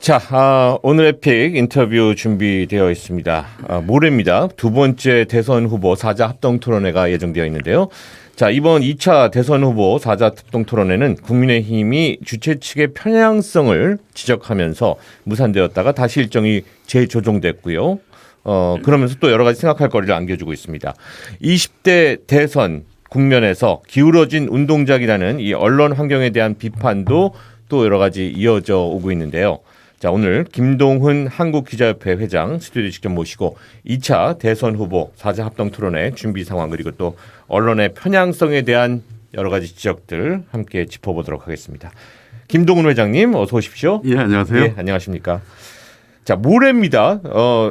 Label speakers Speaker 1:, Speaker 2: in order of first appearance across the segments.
Speaker 1: 자, 오늘의 픽 인터뷰 준비되어 있습니다. 모레입니다. 두 번째 대선 후보 사자 합동 토론회가 예정되어 있는데요. 자, 이번 2차 대선 후보 사자 합동 토론회는 국민의힘이 주최 측의 편향성을 지적하면서 무산되었다가 다시 일정이 재조정됐고요. 그러면서 또 여러 가지 생각할 거리를 안겨주고 있습니다. 20대 대선 국면에서 기울어진 운동장이라는 이 언론 환경에 대한 비판도 또 여러 가지 이어져 오고 있는데요. 자, 오늘 김동훈 한국기자협회 회장 스튜디오에 직접 모시고 2차 대선 후보 사자 합동 토론회 준비 상황 그리고 또 언론의 편향성에 대한 여러 가지 지적들 함께 짚어보도록 하겠습니다. 김동훈 회장님 어서 오십시오.
Speaker 2: 예, 안녕하세요.
Speaker 1: 예, 안녕하십니까. 자, 모레입니다.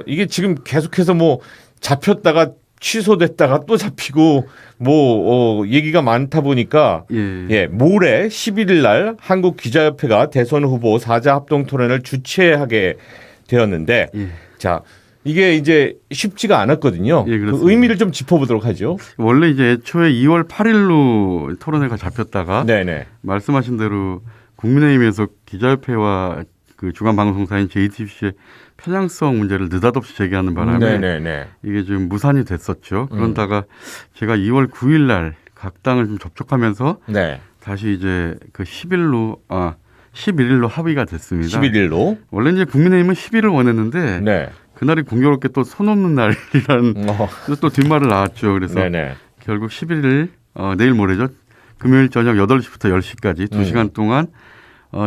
Speaker 1: 이게 지금 계속해서 뭐 잡혔다가 취소됐다가 또 잡히고 얘기가 많다 보니까 모레 11일 날 한국기자협회가 대선 후보 사자 합동 토론을 주최하게 되었는데 자, 이게 이제 쉽지가 않았거든요.
Speaker 2: 예,
Speaker 1: 그 의미를 좀 짚어보도록 하죠.
Speaker 2: 원래 이제 애초에 2월 8일로 토론회가 잡혔다가
Speaker 1: 네네.
Speaker 2: 말씀하신 대로 국민의힘에서 기자협회와 그 주간 방송사인 JTBC의 편향성 문제를 느닷없이 제기하는 바람에 이게 좀 무산이 됐었죠. 그런다가 제가 2월 9일 날 각 당을 좀 접촉하면서 다시 이제 그 11일로 합의가 됐습니다.
Speaker 1: 11일로?
Speaker 2: 원래 이제 국민의힘은 10일을 원했는데 그날이 공교롭게 또 손 없는 날이라는 또 뒷말을 나왔죠. 그래서 결국 11일 내일 모레죠. 금요일 저녁 8시부터 10시까지 2시간 동안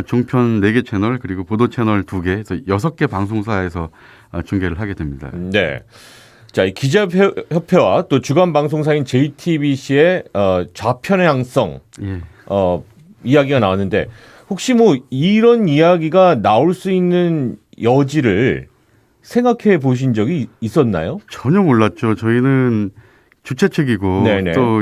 Speaker 2: 종편 4개 채널 그리고 보도 채널 2개 해서 6개 방송사에서 중계를 하게 됩니다.
Speaker 1: 네. 자, 이 기자협회와 또 주간 방송사인 JTBC의 좌편향성 이야기가 나왔는데 혹시 뭐 이런 이야기가 나올 수 있는 여지를 생각해 보신 적이 있었나요?
Speaker 2: 전혀 몰랐죠. 저희는 주최 측이고 또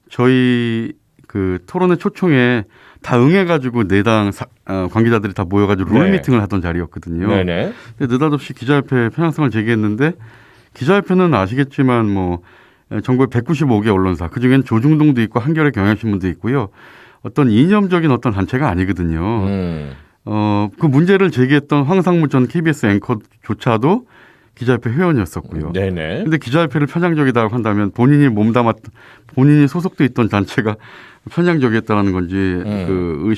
Speaker 2: 저희 그 토론회 초청에 다 응해가지고 내당 관계자들이 다 모여가지고 룰 미팅을 하던 자리였거든요. 근데 느닷없이 기자협회 편향성을 제기했는데 기자협회는 아시겠지만 뭐 전국에 195개 언론사 그중엔 조중동도 있고 한겨레 경향신문도 있고요. 어떤 이념적인 어떤 단체가 아니거든요. 그 문제를 제기했던 황상무 전 KBS 앵커조차도 기자협회 회원이었었고요. 그런데 기자협회를 편향적이다고 한다면 본인이 본인이 소속돼 있던 단체가 편향적이었다는 건지 그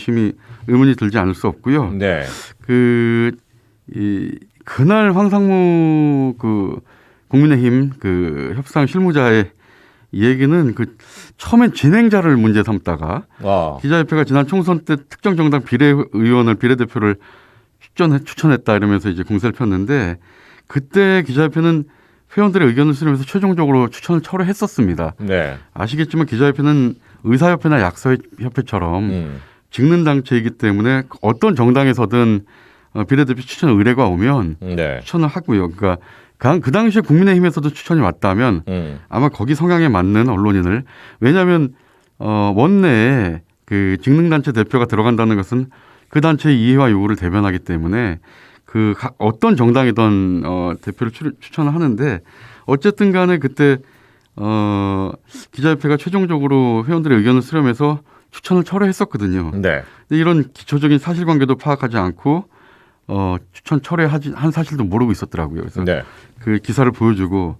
Speaker 2: 의문이 들지 않을 수 없고요. 그날 황상무 그 국민의힘 그 협상 실무자의 얘기는 그 처음엔 진행자를 문제 삼다가 기자협회가 지난 총선 때 특정 정당 비례대표를 추천했다 이러면서 이제 공세를 폈는데 그때 기자협회는 회원들의 의견을 수렴해서 최종적으로 추천을 철회했었습니다. 아시겠지만 기자협회는 의사협회나 약사협회처럼 직능 단체이기 때문에 어떤 정당에서든 비례대표 추천 의뢰가 오면 추천을 하고요. 그러니까 그 당시에 국민의힘에서도 추천이 왔다면 아마 거기 성향에 맞는 언론인을 왜냐하면 원내에 그 직능단체 대표가 들어간다는 것은 그 단체의 이해와 요구를 대변하기 때문에 그 어떤 정당이든 대표를 추천을 하는데 어쨌든 간에 그때 기자협회가 최종적으로 회원들의 의견을 수렴해서 추천을 철회했었거든요. 근데 이런 기초적인 사실관계도 파악하지 않고 추천 철회한 사실도 모르고 있었더라고요. 그래서 그 기사를 보여주고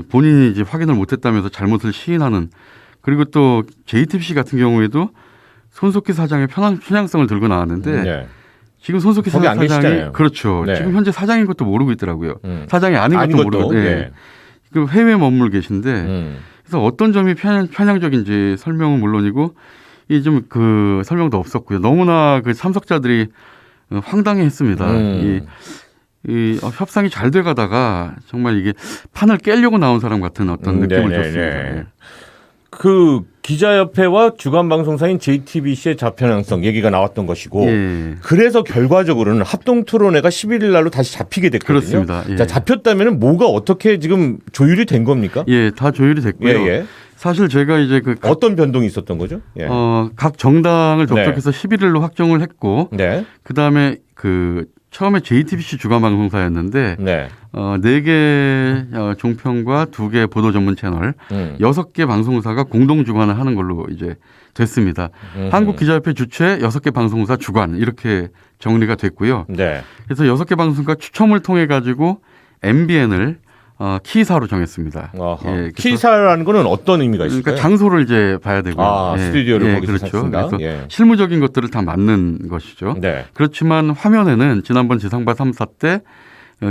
Speaker 2: 본인이 이제 확인을 못했다면서 잘못을 시인하는 그리고 또 JTBC 같은 경우에도 손석희 사장의 편향성을 들고 나왔는데 지금 손석희 사장이 그렇죠. 지금 현재 사장인 것도 모르고 있더라고요. 사장이 아닌 것도 모르고. 그 해외에 머물고 계신데 그래서 어떤 점이 편향적인지 설명은 물론이고 이 좀 그 설명도 없었고요. 너무나 그 참석자들이 황당해했습니다. 이 협상이 잘 돼가다가 정말 이게 판을 깨려고 나온 사람 같은 어떤 느낌을 줬습니다.
Speaker 1: 그 기자협회와 주간방송사인 JTBC의 좌편향성 얘기가 나왔던 것이고 그래서 결과적으로는 합동토론회가 11일 날로 다시 잡히게 됐거든요.
Speaker 2: 그렇습니다.
Speaker 1: 자, 잡혔다면 뭐가 어떻게 지금 조율이 된 겁니까?
Speaker 2: 다 조율이 됐고요. 사실 제가 이제
Speaker 1: 어떤 변동이 있었던 거죠?
Speaker 2: 각 정당을 접촉해서 11일로 확정을 했고 그다음에 처음에 JTBC 주간방송사였는데 4개 종편과 2개 보도 전문 채널 6개 방송사가 공동 주관을 하는 걸로 이제 됐습니다. 한국기자협회 주최 6개 방송사 주관 이렇게 정리가 됐고요.
Speaker 1: 네.
Speaker 2: 그래서 6개 방송사 추첨을 통해 가지고 MBN을 키사로 정했습니다.
Speaker 1: 예, 키사라는 거는 어떤 의미가 있을까요?
Speaker 2: 그러니까 장소를 이제 봐야 되고요.
Speaker 1: 스튜디오를 거기서
Speaker 2: 그렇죠.
Speaker 1: 찾습니다.
Speaker 2: 그래서 실무적인 것들을 다 맞는 것이죠.
Speaker 1: 네.
Speaker 2: 그렇지만 화면에는 지난번 지상파 3사 때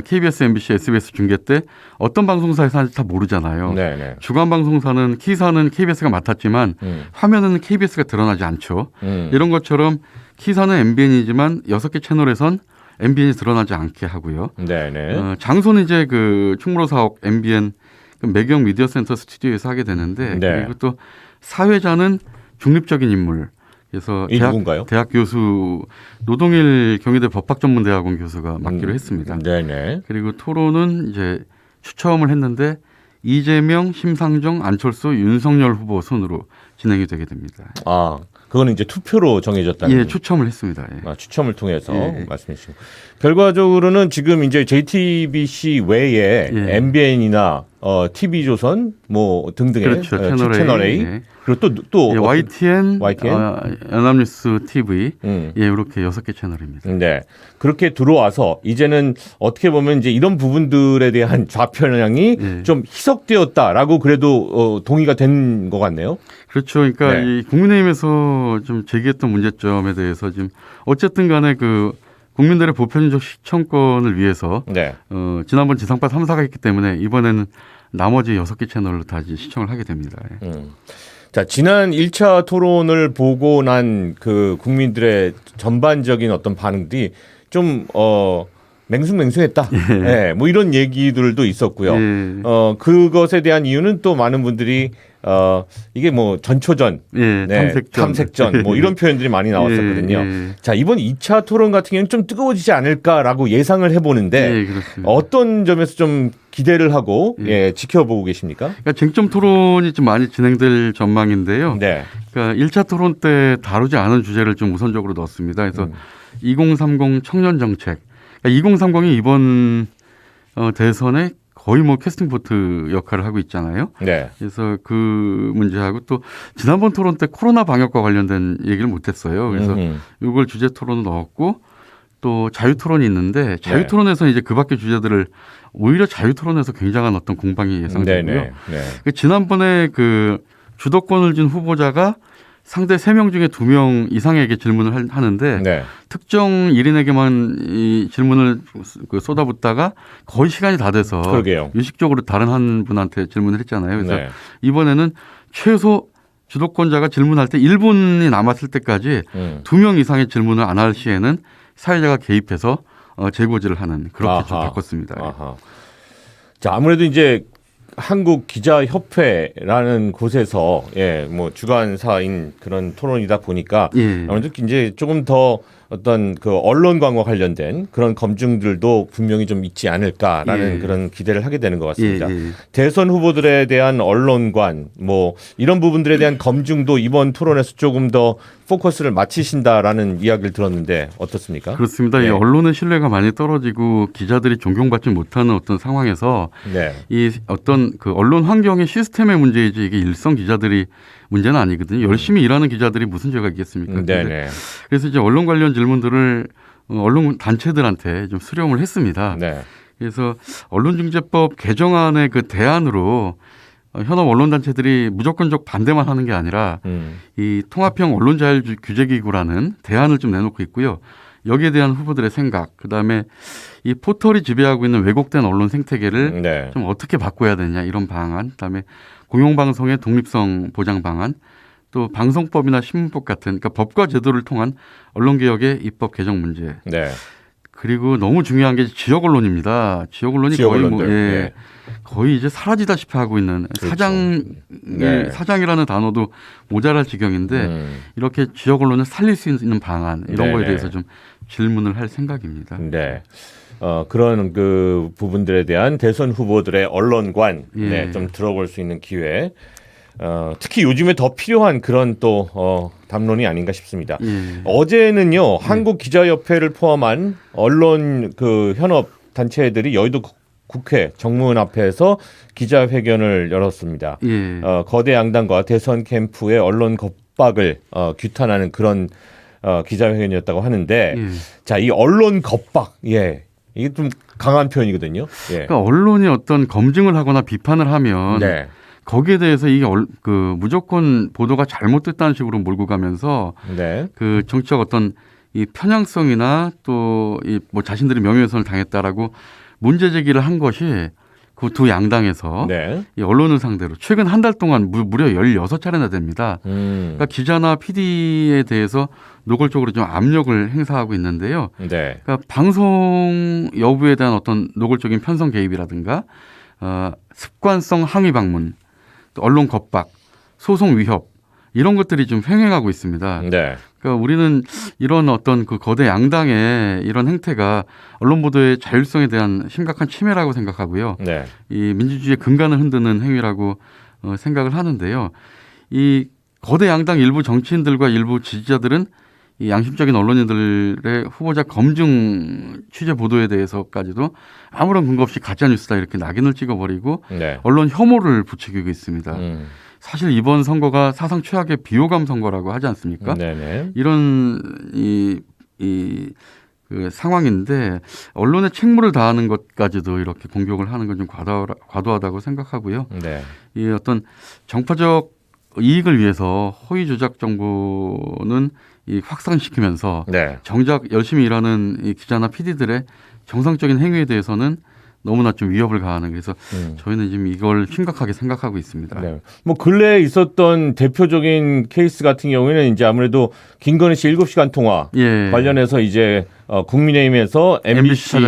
Speaker 2: KBS, MBC, SBS 중계 때 어떤 방송사에서 하는지 다 모르잖아요.
Speaker 1: 네네.
Speaker 2: 주간 방송사는 키사는 KBS가 맡았지만 화면에는 KBS가 드러나지 않죠. 이런 것처럼 키사는 MBN이지만 6개 채널에선 MBN이 드러나지 않게 하고요.
Speaker 1: 네네.
Speaker 2: 장소는 이제 그 충무로 사옥 MBN 매경 미디어 센터 스튜디오에서 하게 되는데
Speaker 1: 네.
Speaker 2: 그리고 또 사회자는 중립적인 인물. 그래서 대학 교수 노동일 경희대 법학전문대학원 교수가 맡기로 했습니다.
Speaker 1: 네네.
Speaker 2: 그리고 토론은 이제 추첨을 했는데 이재명, 심상정, 안철수, 윤석열 후보 순으로 진행이 되게 됩니다.
Speaker 1: 그거는 이제 투표로 정해졌다는.
Speaker 2: 예, 추첨을 했습니다. 예.
Speaker 1: 추첨을 통해서 말씀해 주시고 결과적으로는 지금 이제 JTBC 외에 MBN이나 TV조선 뭐 등등의
Speaker 2: 그렇죠.
Speaker 1: 채널 A 그리고 또
Speaker 2: YTN, 연합뉴스 TV 이렇게 6개 채널입니다.
Speaker 1: 네. 그렇게 들어와서 이제는 어떻게 보면 이제 이런 부분들에 대한 좌편향이 좀 희석되었다라고 그래도 동의가 된 것 같네요.
Speaker 2: 그렇죠. 그러니까 이 국민의힘에서 좀 제기했던 문제점에 대해서 지금 어쨌든 간에 그 국민들의 보편적 시청권을 위해서 지난번 지상파 3사가 있기 때문에 이번에는 나머지 6개 채널로 다시 시청을 하게 됩니다.
Speaker 1: 자, 지난 1차 토론을 보고 난 그 국민들의 전반적인 어떤 반응들이 좀 맹숭맹숭했다. 뭐 이런 얘기들도 있었고요. 그것에 대한 이유는 또 많은 분들이 이게 뭐 전초전, 탐색전 뭐 이런 표현들이 많이 나왔었거든요. 자, 이번 2차 토론 같은 경우는 좀 뜨거워지지 않을까라고 예상을 해보는데 어떤 점에서 좀 기대를 하고 지켜보고 계십니까?
Speaker 2: 그러니까 쟁점 토론이 좀 많이 진행될 전망인데요. 그러니까 1차 토론 때 다루지 않은 주제를 좀 우선적으로 넣었습니다. 그래서 2030 청년 정책. 그러니까 2030이 이번 대선에 거의 뭐 캐스팅 보트 역할을 하고 있잖아요. 그래서 그 문제하고 또 지난번 토론 때 코로나 방역과 관련된 얘기를 못했어요. 그래서 이걸 주제 토론을 넣었고 또 자유 토론이 있는데 자유 토론에서 이제 그 밖의 주제들을 오히려 자유 토론에서 굉장한 어떤 공방이 예상되고요. 지난번에 그 주도권을 쥔 후보자가 상대 3명 중에 2명 이상에게 질문을 하는데 특정 1인에게만 이 질문을 쏟아붓다가 거의 시간이 다 돼서 유식적으로 다른 한 분한테 질문을 했잖아요. 그래서 이번에는 최소 주도권자가 질문할 때 1분이 남았을 때까지 2명 이상의 질문을 안 할 시에는 사회자가 개입해서 재고지를 하는 그렇게 좀 바꿨습니다.
Speaker 1: 자, 아무래도 이제 한국 기자협회라는 곳에서 뭐 주관사인 그런 토론이다 보니까 아무래도 이제 조금 더 어떤 그 언론관과 관련된 그런 검증들도 분명히 좀 있지 않을까라는 그런 기대를 하게 되는 것 같습니다. 대선 후보들에 대한 언론관 뭐 이런 부분들에 대한 검증도 이번 토론에서 조금 더 포커스를 맞추신다라는 이야기를 들었는데 어떻습니까?
Speaker 2: 그렇습니다. 이 언론의 신뢰가 많이 떨어지고 기자들이 존경받지 못하는 어떤 상황에서 이 어떤 그 언론 환경의 시스템의 문제이지 이게 일선 기자들이 문제는 아니거든요. 열심히 일하는 기자들이 무슨 죄가 있겠습니까? 그래서 이제 언론 관련 질문들을 언론 단체들한테 좀 수렴을 했습니다. 그래서 언론중재법 개정안의 그 대안으로 현업 언론단체들이 무조건적 반대만 하는 게 아니라 이 통합형 언론자율규제기구라는 대안을 좀 내놓고 있고요. 여기에 대한 후보들의 생각, 그다음에 이 포털이 지배하고 있는 왜곡된 언론 생태계를 좀 어떻게 바꿔야 되냐 이런 방안, 그다음에 공영방송의 독립성 보장 방안, 또 방송법이나 신문법 같은 그러니까 법과 제도를 통한 언론개혁의 입법 개정 문제. 그리고 너무 중요한 게 지역 언론입니다. 지역 언론이 거의 이제 사라지다시피 하고 있는 사장이라는 단어도 모자랄 지경인데 이렇게 지역 언론을 살릴 수 있는 방안 이런 거에 대해서 좀 질문을 할 생각입니다.
Speaker 1: 그런 그 부분들에 대한 대선 후보들의 언론관 좀 들어볼 수 있는 기회. 특히 요즘에 더 필요한 그런 또 담론이 아닌가 싶습니다. 어제는요 한국기자협회를 포함한 언론 그 현업 단체들이 여의도 국회 정문 앞에서 기자회견을 열었습니다. 거대 양당과 대선 캠프의 언론 겁박을 규탄하는 그런 기자회견이었다고 하는데
Speaker 2: 예.
Speaker 1: 자, 이 언론 겁박, 예, 이게 좀 강한 표현이거든요. 예.
Speaker 2: 그러니까 언론이 어떤 검증을 하거나 비판을 하면
Speaker 1: 네.
Speaker 2: 거기에 대해서 이게 그 무조건 보도가 잘못됐다는 식으로 몰고 가면서
Speaker 1: 네.
Speaker 2: 그 정치적 어떤 이 편향성이나 또 이 뭐 자신들이 명예훼손을 당했다라고 문제 제기를 한 것이 그 두 양당에서
Speaker 1: 네.
Speaker 2: 이 언론을 상대로 최근 한 달 동안 무려 16차례나 됩니다. 그러니까 기자나 PD에 대해서 노골적으로 좀 압력을 행사하고 있는데요.
Speaker 1: 네.
Speaker 2: 그러니까 방송 여부에 대한 어떤 노골적인 편성 개입이라든가 습관성 항의 방문, 또 언론 겁박, 소송 위협 이런 것들이 좀 횡행하고 있습니다.
Speaker 1: 네.
Speaker 2: 그러니까 우리는 이런 어떤 그 거대 양당의 이런 행태가 언론 보도의 자율성에 대한 심각한 침해라고 생각하고요.
Speaker 1: 네.
Speaker 2: 이 민주주의의 근간을 흔드는 행위라고 생각을 하는데요. 이 거대 양당 일부 정치인들과 일부 지지자들은 이 양심적인 언론인들의 후보자 검증 취재 보도에 대해서까지도 아무런 근거 없이 가짜뉴스다 이렇게 낙인을 찍어버리고
Speaker 1: 네.
Speaker 2: 언론 혐오를 부추기고 있습니다. 사실 이번 선거가 사상 최악의 비호감 선거라고 하지 않습니까?
Speaker 1: 네네.
Speaker 2: 이런 그 상황인데 언론의 책무를 다하는 것까지도 이렇게 공격을 하는 건 좀 과도하다고 생각하고요.
Speaker 1: 네.
Speaker 2: 이 어떤 정파적 이익을 위해서 허위 조작 정보는 이 확산시키면서
Speaker 1: 네.
Speaker 2: 정작 열심히 일하는 이 기자나 PD들의 정상적인 행위에 대해서는 너무나 좀 위협을 가하는 그래서 저희는 지금 이걸 심각하게 생각하고 있습니다.
Speaker 1: 네. 뭐 근래에 있었던 대표적인 케이스 같은 경우에는 이제 아무래도 김건희 씨 7시간 통화
Speaker 2: 예.
Speaker 1: 관련해서 이제 국민의힘에서 MBC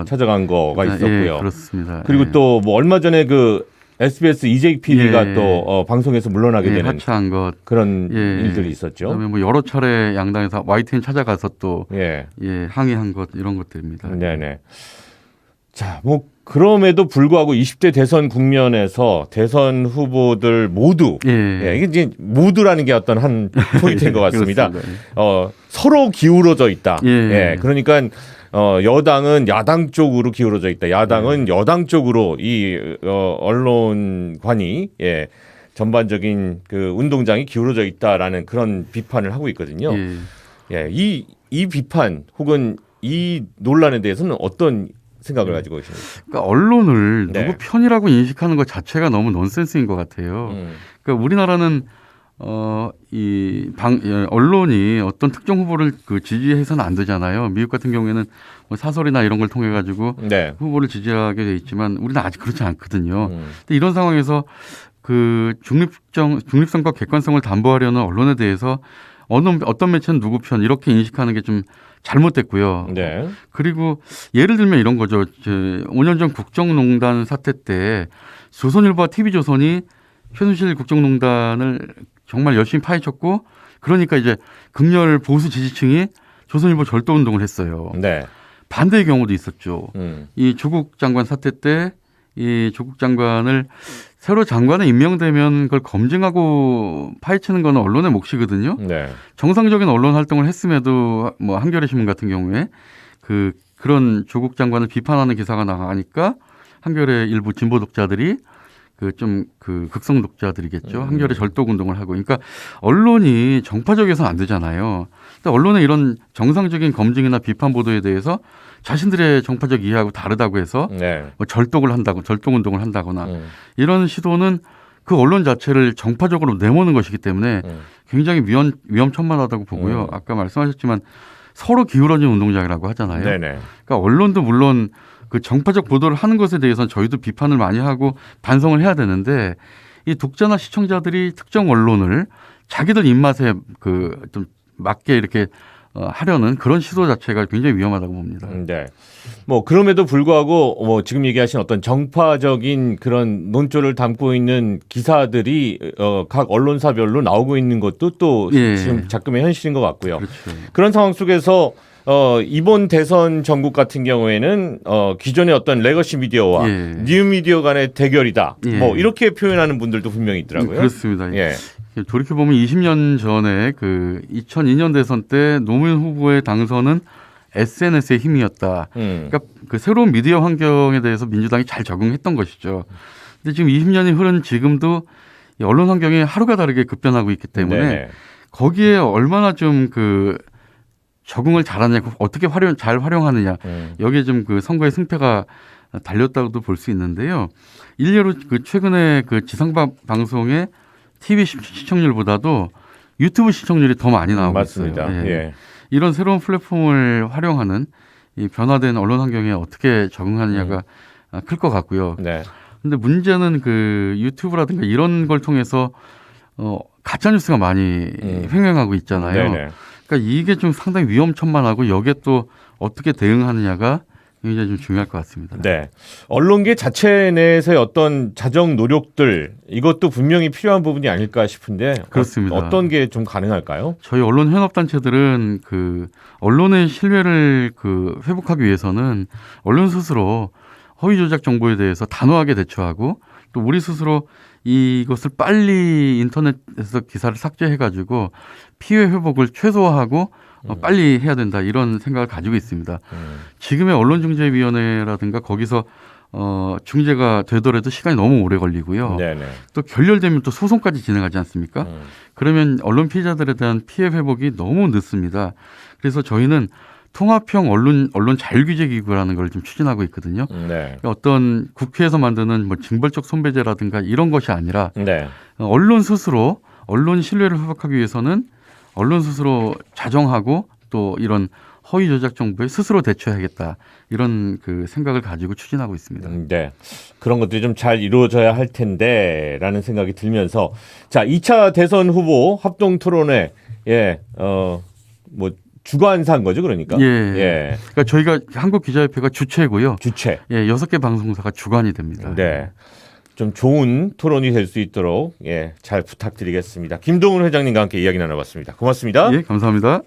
Speaker 1: 찾아간 거가 있었고요.
Speaker 2: 예, 그렇습니다.
Speaker 1: 그리고
Speaker 2: 예.
Speaker 1: 또 뭐 얼마 전에 그 SBS 이재익 PD가
Speaker 2: 예.
Speaker 1: 또 방송에서 물러나게 되는
Speaker 2: 하차한 것
Speaker 1: 그런
Speaker 2: 예.
Speaker 1: 일들이 있었죠.
Speaker 2: 그다음에 뭐 여러 차례 양당에서 YTN 찾아가서 또
Speaker 1: 예.
Speaker 2: 항의한 것 이런 것들입니다.
Speaker 1: 네네. 자, 뭐 그럼에도 불구하고 20대 대선 국면에서 대선 후보들 모두
Speaker 2: 예.
Speaker 1: 이게 이제 모두라는 게 어떤 한 포인트인 것 같습니다.
Speaker 2: 그렇습니다.
Speaker 1: 서로 기울어져 있다.
Speaker 2: 예.
Speaker 1: 그러니까 여당은 야당 쪽으로 기울어져 있다. 야당은 여당 쪽으로 이 언론관이 전반적인 그 운동장이 기울어져 있다라는 그런 비판을 하고 있거든요. 이 비판 혹은 이 논란에 대해서는 어떤 생각을 가지고 계십니까?
Speaker 2: 그러니까 언론을
Speaker 1: 네.
Speaker 2: 누구 편이라고 인식하는 것 자체가 너무 논센스인 것 같아요. 그러니까 우리나라는 언론이 어떤 특정 후보를 그 지지해서는 안 되잖아요. 미국 같은 경우에는 뭐 사설이나 이런 걸 통해 가지고
Speaker 1: 네.
Speaker 2: 후보를 지지하게 돼 있지만 우리는 아직 그렇지 않거든요. 근데 이런 상황에서 그 중립성과 객관성을 담보하려는 언론에 대해서 어떤 매체는 누구 편 이렇게 인식하는 게 좀 잘못됐고요.
Speaker 1: 네.
Speaker 2: 그리고 예를 들면 이런 거죠. 5년 전 국정농단 사태 때 조선일보와 TV조선이 최순실 국정농단을 정말 열심히 파헤쳤고 그러니까 이제 극렬 보수 지지층이 조선일보 절도운동을 했어요.
Speaker 1: 네.
Speaker 2: 반대의 경우도 있었죠. 이 조국 장관 사태 때 이 조국 장관을 새로 장관에 임명되면 그걸 검증하고 파헤치는 건 언론의 몫이거든요.
Speaker 1: 네.
Speaker 2: 정상적인 언론 활동을 했음에도 뭐 한겨레 신문 같은 경우에 그런 조국 장관을 비판하는 기사가 나가니까 한겨레 일부 진보 독자들이 그 극성 독자들이겠죠. 한겨레 절독 운동을 하고. 그러니까 언론이 정파적이어서는 안 되잖아요. 근데 언론의 이런 정상적인 검증이나 비판 보도에 대해서 자신들의 정파적 이해하고 다르다고 해서 뭐 절독 운동을 한다거나 이런 시도는 그 언론 자체를 정파적으로 내모는 것이기 때문에 굉장히 위험천만하다고 보고요. 아까 말씀하셨지만 서로 기울어진 운동장이라고 하잖아요.
Speaker 1: 네네.
Speaker 2: 그러니까 언론도 물론 그 정파적 보도를 하는 것에 대해서는 저희도 비판을 많이 하고 반성을 해야 되는데 이 독자나 시청자들이 특정 언론을 자기들 입맛에 좀 맞게 이렇게 하려는 그런 시도 자체가 굉장히 위험하다고 봅니다.
Speaker 1: 네. 뭐 그럼에도 불구하고 뭐 지금 얘기하신 어떤 정파적인 그런 논조를 담고 있는 기사들이 각 언론사별로 나오고 있는 것도 또 지금 작금의 현실인 것 같고요.
Speaker 2: 그렇죠.
Speaker 1: 그런 상황 속에서 이번 대선 전국 같은 경우에는 기존의 어떤 레거시 미디어와 뉴 미디어 간의 대결이다. 뭐 이렇게 표현하는 분들도 분명히 있더라고요.
Speaker 2: 그렇습니다. 돌이켜보면 20년 전에 2002년 대선 때 노무현 후보의 당선은 SNS의 힘이었다. 그러니까 그 새로운 미디어 환경에 대해서 민주당이 잘 적응했던 것이죠. 근데 지금 20년이 흐른 지금도 언론 환경이 하루가 다르게 급변하고 있기 때문에 거기에 얼마나 좀 적응을 잘하냐, 어떻게 잘 활용하느냐 여기에 좀 그 선거의 승패가 달렸다고도 볼 수 있는데요. 일례로 그 최근에 그 지상 방송의 TV 시청률보다도 유튜브 시청률이 더 많이 나오고
Speaker 1: 맞습니다.
Speaker 2: 있어요.
Speaker 1: 예.
Speaker 2: 이런 새로운 플랫폼을 활용하는 이 변화된 언론 환경에 어떻게 적응하느냐가 클 것 같고요.
Speaker 1: 네.
Speaker 2: 근데 문제는 그 유튜브라든가 이런 걸 통해서 가짜 뉴스가 많이 횡행하고 있잖아요.
Speaker 1: 네네.
Speaker 2: 그러니까 이게 좀 상당히 위험천만하고 여기에 또 어떻게 대응하느냐가 굉장히 좀 중요할 것 같습니다.
Speaker 1: 네. 언론계 자체 내에서의 어떤 자정 노력들 이것도 분명히 필요한 부분이 아닐까 싶은데
Speaker 2: 그렇습니다.
Speaker 1: 어떤 게 좀 가능할까요?
Speaker 2: 저희 언론 현업단체들은 그 언론의 신뢰를 그 회복하기 위해서는 언론 스스로 허위 조작 정보에 대해서 단호하게 대처하고 또 우리 스스로 이것을 빨리 인터넷에서 기사를 삭제해가지고 피해 회복을 최소화하고 빨리 해야 된다 이런 생각을 가지고 있습니다. 지금의 언론중재위원회라든가 거기서 중재가 되더라도 시간이 너무 오래 걸리고요.
Speaker 1: 네네.
Speaker 2: 또 결렬되면 또 소송까지 진행하지 않습니까? 그러면 언론 피해자들에 대한 피해 회복이 너무 늦습니다. 그래서 저희는 통합형 언론 자율규제기구라는 걸 좀 추진하고 있거든요.
Speaker 1: 네.
Speaker 2: 어떤 국회에서 만드는 뭐 징벌적 손배제라든가 이런 것이 아니라
Speaker 1: 네.
Speaker 2: 언론 스스로 언론 신뢰를 회복하기 위해서는 언론 스스로 자정하고 또 이런 허위 조작 정보에 스스로 대처해야겠다 이런 그 생각을 가지고 추진하고 있습니다.
Speaker 1: 네. 그런 것들이 좀 잘 이루어져야 할 텐데라는 생각이 들면서 자, 2차 대선 후보 합동 토론회 뭐 주관사인 거죠, 그러니까.
Speaker 2: 예. 그러니까 저희가 한국기자협회가 주체고요.
Speaker 1: 주체.
Speaker 2: 예, 6개 방송사가 주관이 됩니다.
Speaker 1: 네. 좀 좋은 토론이 될 수 있도록 잘 부탁드리겠습니다. 김동훈 회장님과 함께 이야기 나눠봤습니다. 고맙습니다.
Speaker 2: 예, 감사합니다.